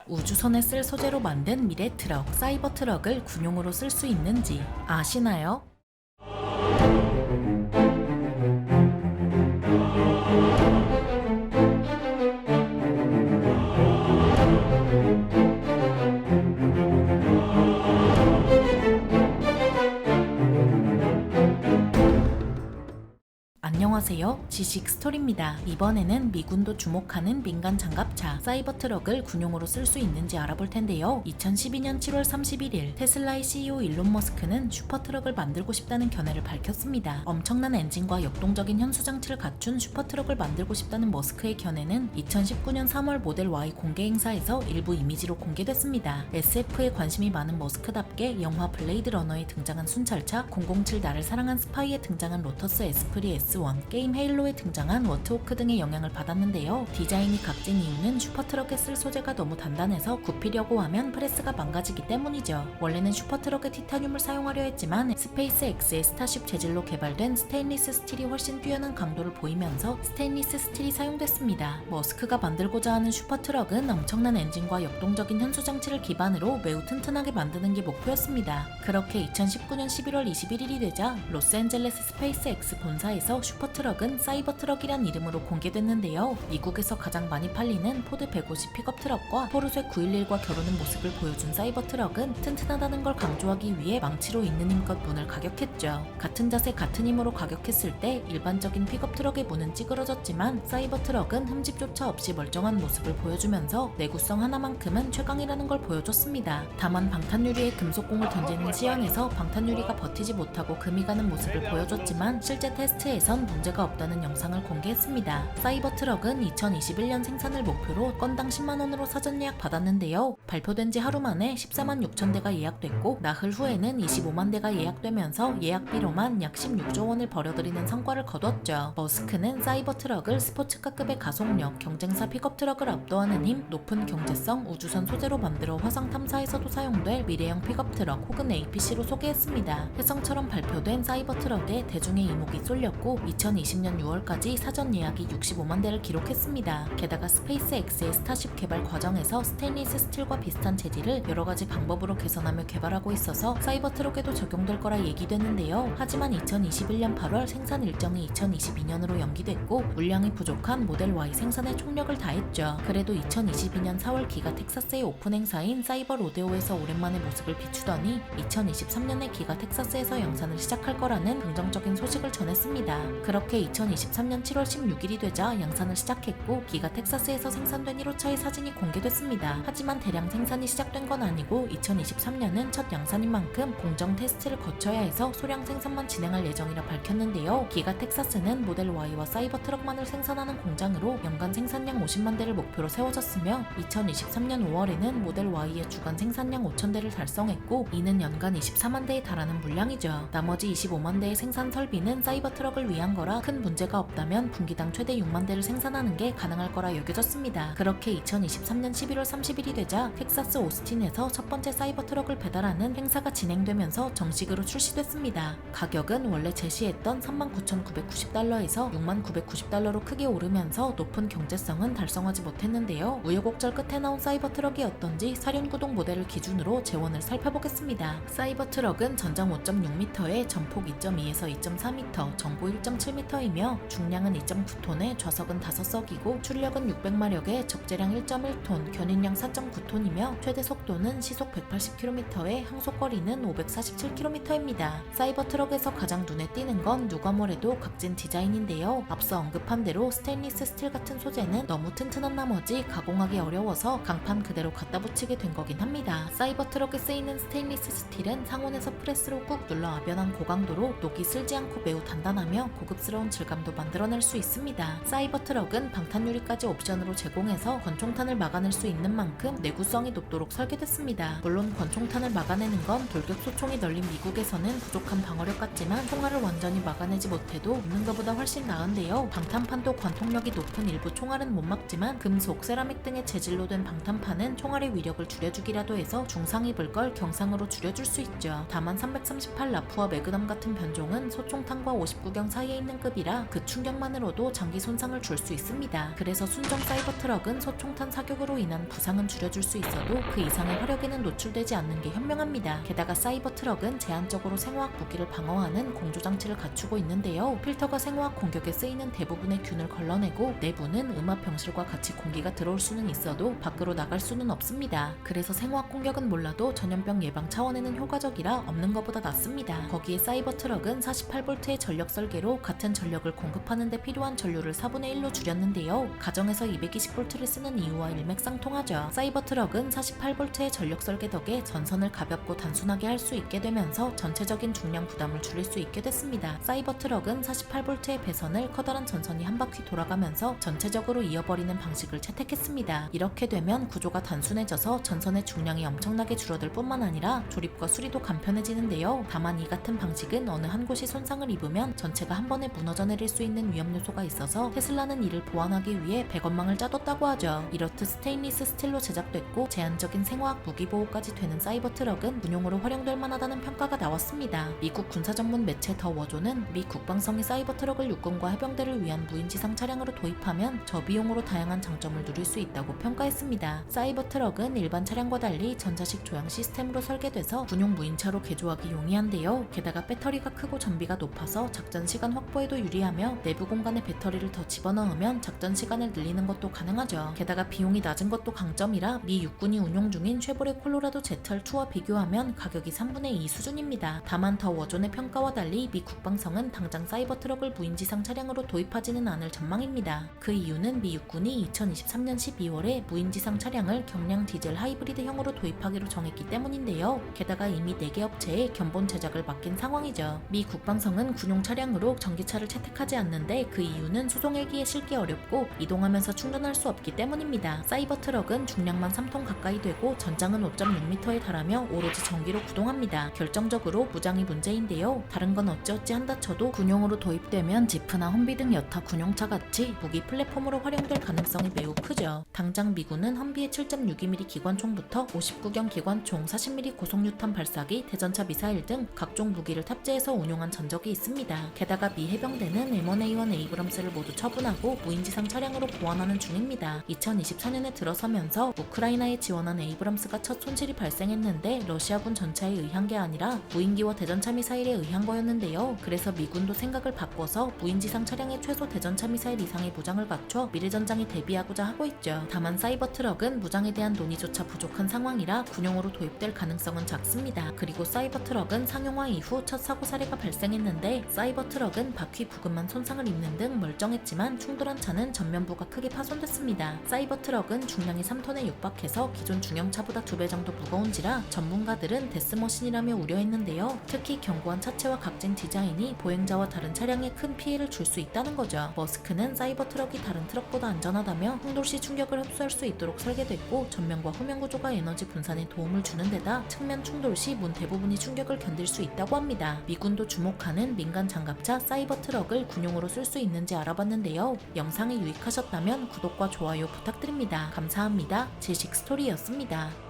우주선에 쓸 소재로 만든 미래 트럭, 사이버 트럭을 군용으로 쓸 수 있는지 아시나요? 안녕하세요. 지식 스토리입니다. 이번에는 미군도 주목하는 민간 장갑차 사이버 트럭을 군용으로 쓸 수 있는지 알아볼 텐데요. 2012년 7월 31일 테슬라의 CEO 일론 머스크는 슈퍼트럭을 만들고 싶다는 견해를 밝혔습니다. 엄청난 엔진과 역동적인 현수 장치를 갖춘 슈퍼트럭을 만들고 싶다는 머스크의 견해는 2019년 3월 모델 Y 공개 행사에서 일부 이미지로 공개됐습니다. SF에 관심이 많은 머스크답게 영화 블레이드 러너에 등장한 순찰차, 007 나를 사랑한 스파이에 등장한 로터스 에스프리 S1, 게임 헤일로에 등장한 워트호크 등의 영향을 받았는데요. 디자인이 각진 이유는 슈퍼트럭에 쓸 소재가 너무 단단해서 굽히려고 하면 프레스가 망가지기 때문이죠. 원래는 슈퍼트럭에 티타늄을 사용하려 했지만 스페이스 X의 스타쉽 재질로 개발된 스테인리스 스틸이 훨씬 뛰어난 강도를 보이면서 스테인리스 스틸이 사용됐습니다. 머스크가 만들고자 하는 슈퍼트럭은 엄청난 엔진과 역동적인 현수 장치를 기반으로 매우 튼튼하게 만드는 게 목표였습니다. 그렇게 2019년 11월 21일이 되자 로스앤젤레스 스페이스 X 본사에서 슈퍼트럭은 사이버트럭이란 이름으로 공개됐는데요. 미국에서 가장 많이 팔리는 포드 150 픽업 트럭과 포르쉐 911과 겨루는 모습을 보여준 사이버트럭은 튼튼하다는 걸 강조하기 위해 망치로 있는 힘껏 문을 가격했죠. 같은 자세 같은 힘으로 가격했을 때 일반적인 픽업 트럭의 문은 찌그러졌지만 사이버트럭은 흠집조차 없이 멀쩡한 모습을 보여주면서 내구성 하나만큼은 최강이라는 걸 보여줬습니다. 다만 방탄유리에 금속공을 던지는 시연에서 방탄유리가 버티지 못하고 금이 가는 모습을 보여줬지만 실제 테스트에선 문제가 없다는 영상을 공개했습니다. 사이버 트럭은 2021년 생산을 목표로 건당 10만원으로 사전 예약 받았는데요. 발표된 지 하루 만에 14만 6천 대가 예약됐고 나흘 후에는 25만 대가 예약되면서 예약비로만 약 16조 원을 벌어들이는 성과를 거뒀죠. 머스크는 사이버 트럭을 스포츠카급의 가속력, 경쟁사 픽업 트럭을 압도하는 힘, 높은 경제성, 우주선 소재로 만들어 화성 탐사에서도 사용될 미래형 픽업 트럭 혹은 APC로 소개했습니다. 혜성처럼 발표된 사이버 트럭에 대중의 이목이 쏠렸고 2020년 6월까지 사전 예약이 65만 대를 기록했습니다. 게다가 스페이스 X의 스타쉽 개발 과정에서 스테인리스 스틸과 비슷한 재질을 여러가지 방법으로 개선하며 개발하고 있어서 사이버 트럭에도 적용될 거라 얘기됐는데요. 하지만 2021년 8월 생산 일정이 2022년으로 연기됐고 물량이 부족한 모델 Y 생산에 총력을 다했죠. 그래도 2022년 4월 기가 텍사스의 오픈 행사인 사이버 로데오에서 오랜만에 모습을 비추더니 2023년에 기가 텍사스에서 양산을 시작할 거라는 긍정적인 소식을 전했습니다. 그렇게 2023년 7월 16일이 되자 양산을 시작했고 기가 텍사스에서 생산된 1호차의 사진이 공개됐습니다. 하지만 대량 생산이 시작된 건 아니고 2023년은 첫 양산인 만큼 공정 테스트를 거쳐야 해서 소량 생산만 진행할 예정이라 밝혔는데요. 기가 텍사스는 모델 Y와 사이버 트럭만을 생산하는 공장으로 연간 생산량 50만 대를 목표로 세워졌으며 2023년 5월에는 모델 Y의 주간 생산량 5천 대를 달성했고 이는 연간 24만 대에 달하는 물량이죠. 나머지 25만 대의 생산 설비는 사이버 트럭을 위한 거라 큰 문제가 없다면 분기당 최대 6만 대를 생산하는 게 가능할 거라 여겨졌습니다. 그렇게 2023년 11월 30일이 되자 텍사스 오스틴에서 첫 번째 사이버 트럭을 배달하는 행사가 진행되면서 정식으로 출시됐습니다. 가격은 원래 제시했던 39,990달러에서 6990달러로 크게 오르면서 높은 경제성은 달성하지 못했는데요. 우여곡절 끝에 나온 사이버 트럭이 어떤지 사륜구동 모델을 기준으로 재원을 살펴보겠습니다. 사이버 트럭은 전장 5.6m에 전폭 2.2에서 2.4m, 정보 1.7m이며 중량은 2.9톤에 좌석은 5석이고 출력은 600마력에 적재량 1.1톤, 견인량 4.9톤이며 최대 속도는 시속 180km에 항속거리는 547km입니다. 사이버 트럭에서 가장 눈에 띄는 건 누가 뭐래도 각진 디자인인데요. 앞서 언급한 대로 스테인리스 스틸 같은 소재는 너무 튼튼한 나머지 가공하기 어려워서 강판 그대로 갖다 붙이게 된 거긴 합니다. 사이버 트럭에 쓰이는 스테인리스 스틸은 상온에서 프레스로 꾹 눌러 압연한 고강도로 녹이 슬지 않고 매우 단단하며 고급스러운 질감도 만들어낼 수 있습니다. 사이버 트럭은 방탄유리까지 옵션으로 제공해서 권총탄을 막아낼 수 있는 만큼 내구성이 높도록 설계됐습니다. 물론 권총탄을 막아내는 건 돌격 소총이 널린 미국에서는 부족한 방어력 같지만 총알을 완전히 막아내지 못해도 있는 것보다 훨씬 나은데요. 방탄판도 관통력이 높은 일부 총알은 못 막지만 금속, 세라믹 등의 재질로 된 방탄판은 총알의 위력을 줄여주기라도 해서 중상 입을 걸 경상으로 줄여줄 수 있죠. 다만 338 라프와 매그넘 같은 변종은 소총탄과 59경 사이에 있는 급 급이라 그 충격만으로도 장기 손상을 줄 수 있습니다. 그래서 순정 사이버 트럭은 소총탄 사격으로 인한 부상은 줄여줄 수 있어도 그 이상의 화력에는 노출되지 않는 게 현명합니다. 게다가 사이버 트럭은 제한적으로 생화학 무기를 방어하는 공조장치를 갖추고 있는데요. 필터가 생화학 공격에 쓰이는 대부분의 균을 걸러내고 내부는 음압 병실과 같이 공기가 들어올 수는 있어도 밖으로 나갈 수는 없습니다. 그래서 생화학 공격은 몰라도 전염병 예방 차원에는 효과적이라 없는 것보다 낫습니다. 거기에 사이버 트럭은 48V의 전력 설계로 같은 전력을 공급하는 데 필요한 전류를 4분의 1로 줄였는데요. 가정에서 220V를 쓰는 이유와 일맥상통하죠. 사이버 트럭은 48V의 전력 설계 덕에 전선을 가볍고 단순하게 할 수 있게 되면서 전체적인 중량 부담을 줄일 수 있게 됐습니다. 사이버 트럭은 48V의 배선을 커다란 전선이 한 바퀴 돌아가면서 전체적으로 이어버리는 방식을 채택했습니다. 이렇게 되면 구조가 단순해져서 전선의 중량이 엄청나게 줄어들 뿐만 아니라 조립과 수리도 간편해지는데요. 다만 이 같은 방식은 어느 한 곳이 손상을 입으면 전체가 한 번에 무너져 내릴 수 있는 위험 요소가 있어서 테슬라는 이를 보완하기 위해 배건망을 짜뒀다고 하죠. 이렇듯 스테인리스 스틸로 제작됐고 제한적인 생화학 무기 보호까지 되는 사이버 트럭은 군용으로 활용될 만하다는 평가가 나왔습니다. 미국 군사 전문 매체 더 워조는 미 국방성이 사이버 트럭을 육군과 해병대를 위한 무인지상 차량으로 도입하면 저비용으로 다양한 장점을 누릴 수 있다고 평가했습니다. 사이버 트럭은 일반 차량과 달리 전자식 조향 시스템으로 설계돼서 군용 무인차로 개조하기 용이한데요. 게다가 배터리가 크고 전비가 높아서 작전 시간 확보에도 유리하며 내부 공간에 배터리를 더 집어넣으면 작전 시간을 늘리는 것도 가능하죠. 게다가 비용이 낮은 것도 강점이라 미 육군이 운용 중인 쉐보레 콜로라도 ZR2와 비교하면 가격이 3분의 2 수준입니다. 다만 더 워존의 평가와 달리 미 국방성은 당장 사이버 트럭을 무인지상 차량으로 도입하지는 않을 전망입니다. 그 이유는 미 육군이 2023년 12월에 무인지상 차량을 경량 디젤 하이브리드형으로 도입하기로 정했기 때문인데요. 게다가 이미 4개 업체에 견본 제작을 맡긴 상황이죠. 미 국방성은 군용 차량으로 전기차를 채택하지 않는데 그 이유는 수송 헬기에 실기 어렵고 이동하면서 충전할 수 없기 때문입니다. 사이버 트럭은 중량만 3톤 가까이 되고 전장은 5.6m에 달하며 오로지 전기로 구동합니다. 결정적으로 무장이 문제인데요. 다른 건 어찌어찌 한다 쳐도 군용으로 도입되면 지프나 험비 등 여타 군용차 같이 무기 플랫폼으로 활용될 가능성이 매우 크죠. 당장 미군은 험비의 7.62mm 기관총부터 59경 기관총, 40mm 고속유탄 발사기, 대전차 미사일 등 각종 무기를 탑재해서 운용한 전적이 있습니다. 게다가 미 해병대는 M1A1 에이브럼스를 모두 처분하고 무인지상 차량으로 보완하는 중입니다. 2024년에 들어서면서 우크라이나에 지원한 에이브럼스가 첫 손실이 발생했는데 러시아군 전차에 의한 게 아니라 무인기와 대전차 미사일에 의한 거였는데요. 그래서 미군도 생각을 바꿔서 무인지상 차량의 최소 대전차 미사일 이상의 무장을 갖춰 미래 전장에 대비하고자 하고 있죠. 다만 사이버 트럭은 무장에 대한 논의조차 부족한 상황이라 군용으로 도입될 가능성은 작습니다. 그리고 사이버 트럭은 상용화 이후 첫 사고 사례가 발생했는데 사이버 트럭은 바퀴 부근만 손상을 입는 등 멀쩡했지만 충돌한 차는 전면부가 크게 파손됐습니다. 사이버 트럭은 중량이 3톤에 육박해서 기존 중형차보다 2배 정도 무거운지라 전문가들은 데스머신이라며 우려했는데요. 특히 견고한 차체와 각진 디자인이 보행자와 다른 차량에 큰 피해를 줄 수 있다는 거죠. 머스크는 사이버 트럭이 다른 트럭보다 안전하다며 충돌 시 충격을 흡수할 수 있도록 설계됐고 전면과 후면 구조가 에너지 분산에 도움을 주는 데다 측면 충돌 시 문 대부분이 충격을 견딜 수 있다고 합니다. 미군도 주목하는 민간 장갑차 사이버 트럭을 군용으로 쓸 수 있는지 알아봤는데요. 영상이 유익하셨다면 구독과 좋아요 부탁드립니다. 감사합니다. 지식스토리였습니다.